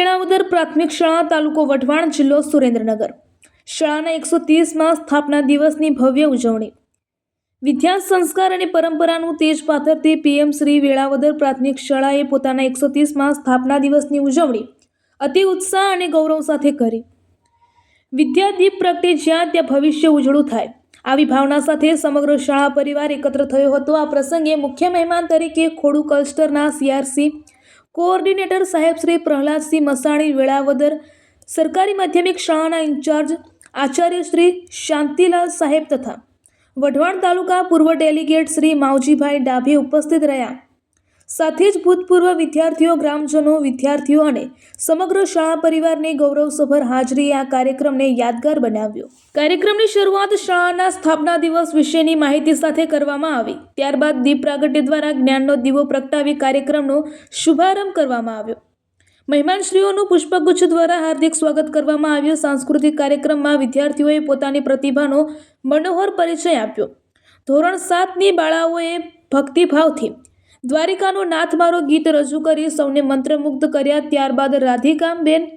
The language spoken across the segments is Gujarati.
વેળાવદર પ્રાથમિક શાળા તાલુકો વઢવાણ જિલ્લો સુરેન્દ્રનગર શાળાના 130માં સ્થાપના દિવસની ભવ્ય ઉજવણી વિદ્યા સંસ્કાર અને પરંપરાનું તેજ પાથરતી પીએમ શ્રી વેળાવદર પ્રાથમિક શાળાએ પોતાના 130માં સ્થાપના દિવસની ઉજવણી અતિ ઉત્સાહ અને ગૌરવ સાથે કરી। વિદ્યા દીપ પ્રગટે જ્યાં ત્યાં ભવિષ્ય ઉજળું થાય આવી ભાવના સાથે સમગ્ર શાળા પરિવાર એકત્ર થયો હતો। આ પ્રસંગે મુખ્ય મહેમાન તરીકે ખોડુ ક્લસ્ટરના સીઆરસી કોઓર્ડિનેટર સાહેબ શ્રી પ્રહલાદસિંહ મસાણી, વેળાવદર સરકારી માધ્યમિક શાળાના ઇન્ચાર્જ આચાર્ય શ્રી શાંતિલાલ સાહેબ તથા વઢવાણ તાલુકા પૂર્વ ડેલિગેટ શ્રી માવજીભાઈ ડાભી ઉપસ્થિત રહ્યા। સાથે જ ભૂતપૂર્વ વિદ્યાર્થીઓ, ગ્રામજનો, વિદ્યાર્થીઓ અને સમગ્ર શાળા પરિવારની ગૌરવસભર હાજરીએ આ કાર્યક્રમને યાદગાર બનાવ્યો। કાર્યક્રમની શરૂઆત શાળાના સ્થાપના દિવસ વિશેની માહિતી સાથે કરવામાં આવી। ત્યારબાદ દીપ પ્રાગટ્ય દ્વારા જ્ઞાનનો દીવો પ્રગટાવી કાર્યક્રમનો શુભારંભ કરવામાં આવ્યો। મહેમાનશ્રીઓનું પુષ્પગુચ્છ દ્વારા હાર્દિક સ્વાગત કરવામાં આવ્યું। સાંસ્કૃતિક કાર્યક્રમમાં વિદ્યાર્થીઓએ પોતાની પ્રતિભાનો મનોહર પરિચય આપ્યો। ધોરણ 7ની બાળાઓએ ભક્તિભાવથી દ્વારિકાનો નાથ મારો ગીત રજૂ કરી સૌને મંત્રમુગ્ધ કર્યા। ત્યારબાદ રાધિકાબેન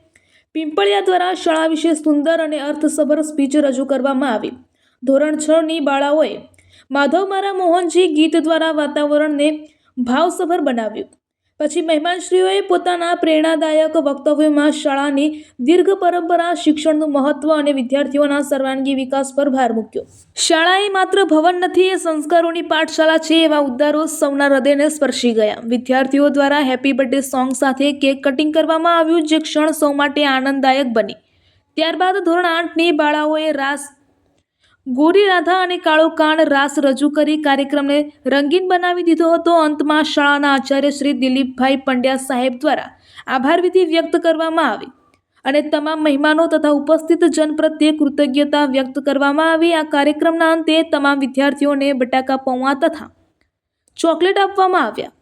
પિંપળિયા દ્વારા શાળા વિશે સુંદર અને અર્થસભર સ્પીચ રજૂ કરવામાં આવી। ધોરણ 6ની બાળાઓએ માધવ મારા મોહનજી ગીત દ્વારા વાતાવરણને ભાવસભર બનાવ્યું। પછી મહેમાનશ્રીઓએ પોતાના પ્રેરણાદાયક વક્તવ્યોમાં શાળાની દીર્ઘ પરંપરા, શિક્ષણનું મહત્વ અને વિદ્યાર્થીઓના સર્વાંગી વિકાસ પર ભાર મૂક્યો। શાળા એ માત્ર ભવન નથી, એ સંસ્કારોની પાઠશાળા છે એવા ઉદ્ગારો સૌના હૃદયને સ્પર્શી ગયા। વિદ્યાર્થીઓ દ્વારા હેપી બર્થડે સોંગ સાથે કેક કટિંગ કરવામાં આવ્યું, જે ક્ષણ સૌ માટે આનંદદાયક બની। ત્યારબાદ ધોરણ 8ની બાળાઓએ રાસ ગોરી રાધા અને કાળો કાન રાસ રજૂ કરી કાર્યક્રમને રંગીન બનાવી દીધો હતો। અંતમાં શાળાના આચાર્ય શ્રી દિલીપભાઈ પંડ્યા સાહેબ દ્વારા આભાર વિધિ વ્યક્ત કરવામાં આવી અને તમામ મહેમાનો તથા ઉપસ્થિત જન પ્રત્યે કૃતજ્ઞતા વ્યક્ત કરવામાં આવી। આ કાર્યક્રમના અંતે તમામ વિદ્યાર્થીઓને બટાકા પૌવા તથા ચોકલેટ આપવામાં આવ્યા।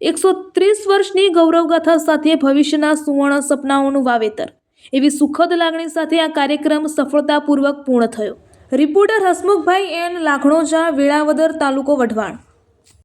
130 વર્ષની ગૌરવગાથા સાથે ભવિષ્યના સુવર્ણ સપનાઓનું વાવેતર એવી સુખદ લાગણી સાથે આ કાર્યક્રમ સફળતાપૂર્વક પૂર્ણ થયો। રિપોર્ટર હસમુખભાઈ એન લાખણોજા, વેળાવદર તાલુકો વઢવાણ।